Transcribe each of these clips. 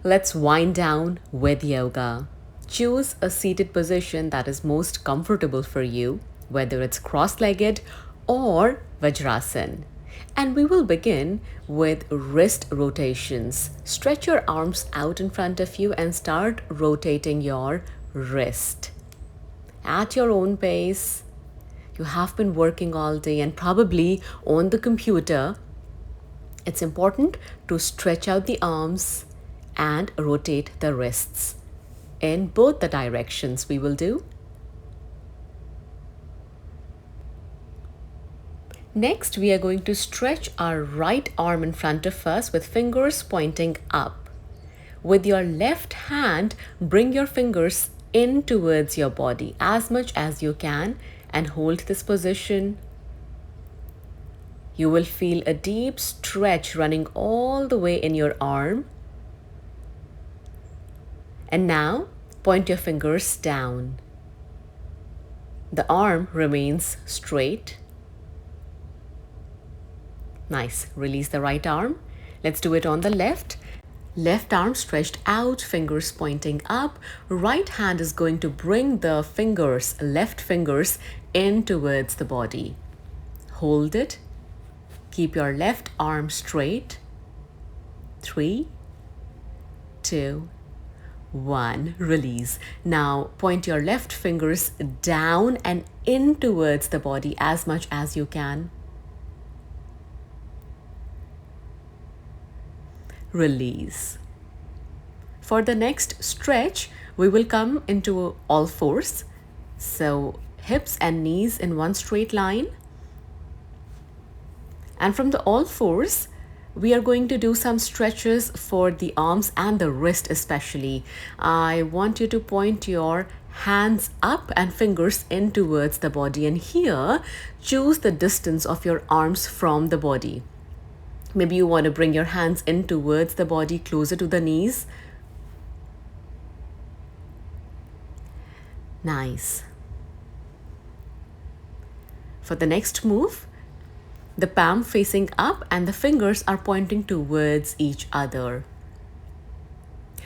Let's wind down with yoga. Choose a seated position that is most comfortable for you, whether it's cross-legged or Vajrasan. And we will begin with wrist rotations. Stretch your arms out in front of you and start rotating your wrist. At your own pace. You have been working all day and probably on the computer. It's important to stretch out the arms and rotate the wrists in both the directions we will do. Next, we are going to stretch our right arm in front of us with fingers pointing up. With your left hand, bring your fingers in towards your body as much as you can and hold this position. You will feel a deep stretch running all the way in your arm. And now, point your fingers down. The arm remains straight. Nice. Release the right arm. Let's do it on the left. Left arm stretched out, fingers pointing up. Right hand is going to bring the fingers, left fingers, in towards the body. Hold it. Keep your left arm straight. 3, 2, 1. Release. Now point your left fingers down and in towards the body as much as you can. Release. For the next stretch, we will come into all fours. So hips and knees in one straight line. And from the all fours, we are going to do some stretches for the arms and the wrist especially. I want you to point your hands up and fingers in towards the body. And here, choose the distance of your arms from the body. Maybe you want to bring your hands in towards the body, closer to the knees. Nice. For the next move, the palm facing up and the fingers are pointing towards each other.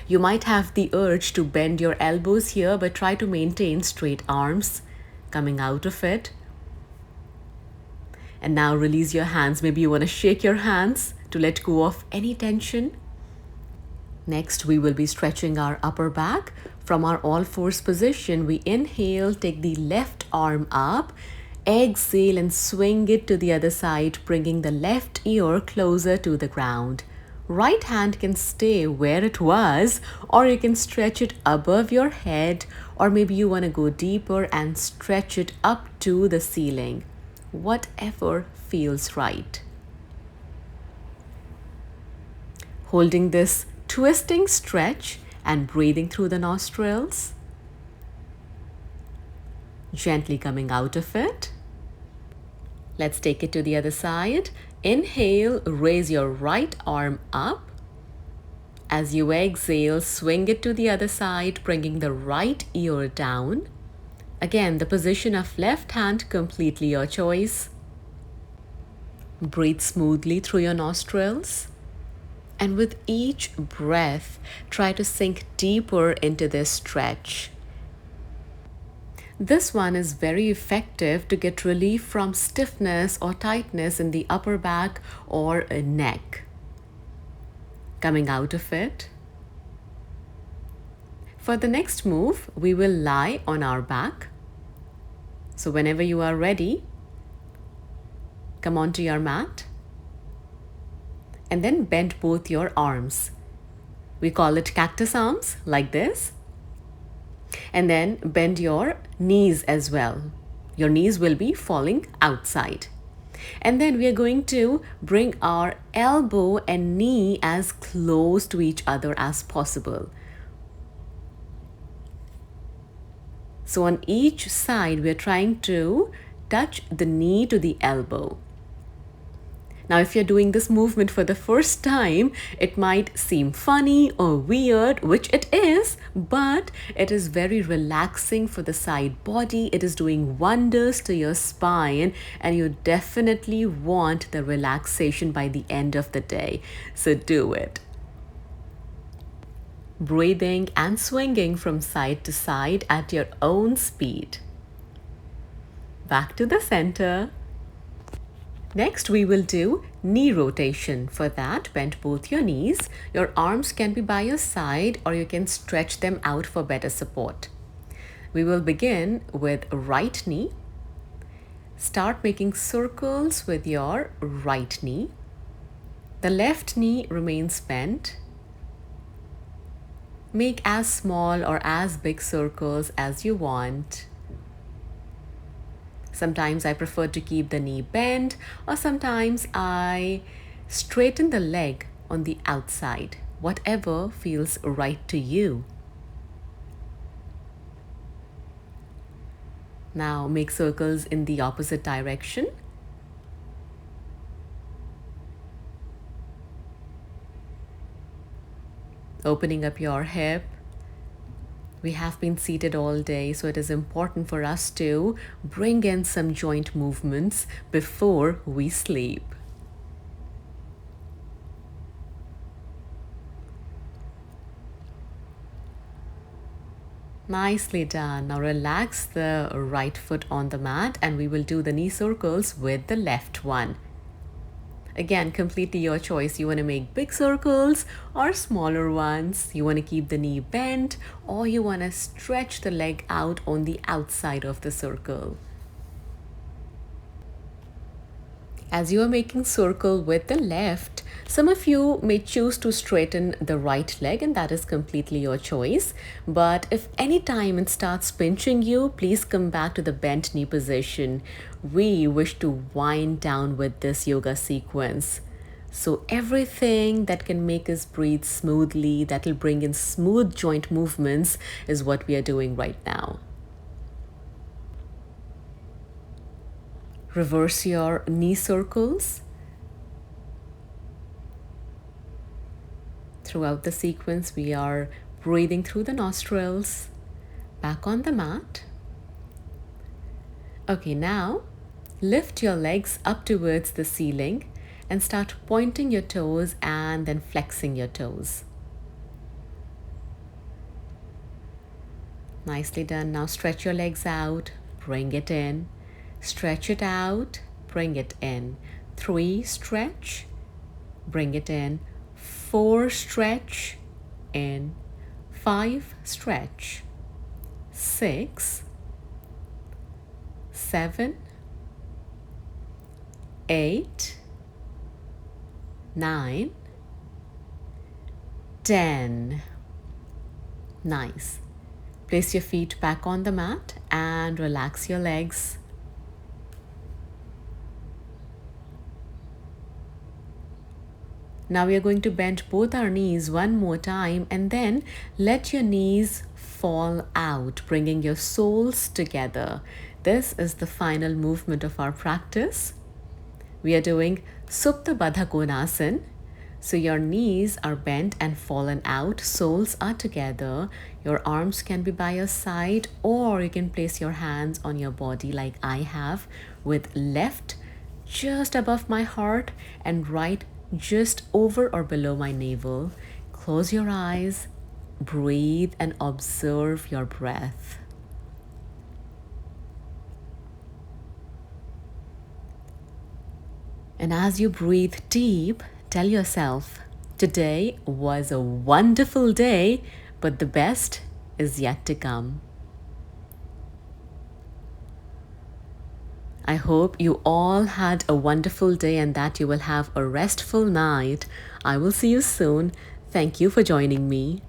You might have the urge to bend your elbows here, but try to maintain straight arms coming out of it. And now release your hands. Maybe you want to shake your hands to let go of any tension. Next, we will be stretching our upper back. From our all fours position, we inhale, take the left arm up. Exhale and swing it to the other side, bringing the left ear closer to the ground. Right hand can stay where it was, or you can stretch it above your head, or maybe you want to go deeper and stretch it up to the ceiling. Whatever feels right. Holding this twisting stretch and breathing through the nostrils. Gently coming out of it. Let's take it to the other side. Inhale, raise your right arm up. As you exhale, swing it to the other side, bringing the right ear down. Again, the position of left hand, completely your choice. Breathe smoothly through your nostrils. And with each breath, try to sink deeper into this stretch. This one is very effective to get relief from stiffness or tightness in the upper back or neck. Coming out of it. For the next move, we will lie on our back. So whenever you are ready, come onto your mat and then bend both your arms. We call it cactus arms, like this. And then bend your knees as well. Your knees will be falling outside. And then we are going to bring our elbow and knee as close to each other as possible. So on each side, we are trying to touch the knee to the elbow. Now, if you're doing this movement for the first time, it might seem funny or weird, which it is, but it is very relaxing for the side body. It is doing wonders to your spine, and you definitely want the relaxation by the end of the day. So do it. breathing and swinging from side to side at your own speed. Back to the center. Next, we will do knee rotation. For that, bend both your knees. Your arms can be by your side or you can stretch them out for better support. We will begin with right knee. Start making circles with your right knee. The left knee remains bent. Make as small or as big circles as you want. Sometimes I prefer to keep the knee bent, or sometimes I straighten the leg on the outside, whatever feels right to you. Now make circles in the opposite direction. Opening up your hip. We have been seated all day, so it is important for us to bring in some joint movements before we sleep. Nicely done. Now relax the right foot on the mat and we will do the knee circles with the left one. Again, completely your choice. You want to make big circles or smaller ones. You want to keep the knee bent or you want to stretch the leg out on the outside of the circle. As you are making circle with the left, some of you may choose to straighten the right leg and that is completely your choice. But if any time it starts pinching you, please come back to the bent knee position. We wish to wind down with this yoga sequence. So everything that can make us breathe smoothly, that will bring in smooth joint movements is what we are doing right now. Reverse your knee circles. Throughout the sequence, we are breathing through the nostrils. Back on the mat. Okay, now lift your legs up towards the ceiling and start pointing your toes and then flexing your toes. Nicely done. Now stretch your legs out, bring it in. Stretch it out, bring it in. 3, stretch, bring it in. 4, stretch, in. 5, stretch. 6, 7, 8, 9, 10. Nice. Place your feet back on the mat and relax your legs. Now we are going to bend both our knees one more time and then let your knees fall out, bringing your soles together. This is the final movement of our practice. We are doing Supta Baddha Konasana. So your knees are bent and fallen out, soles are together. Your arms can be by your side or you can place your hands on your body like I have, with left just above my heart and right just over or below my navel. Close your eyes, breathe and observe your breath. And as you breathe deep, tell yourself, today was a wonderful day, but the best is yet to come. I hope you all had a wonderful day and that you will have a restful night. I will see you soon. Thank you for joining me.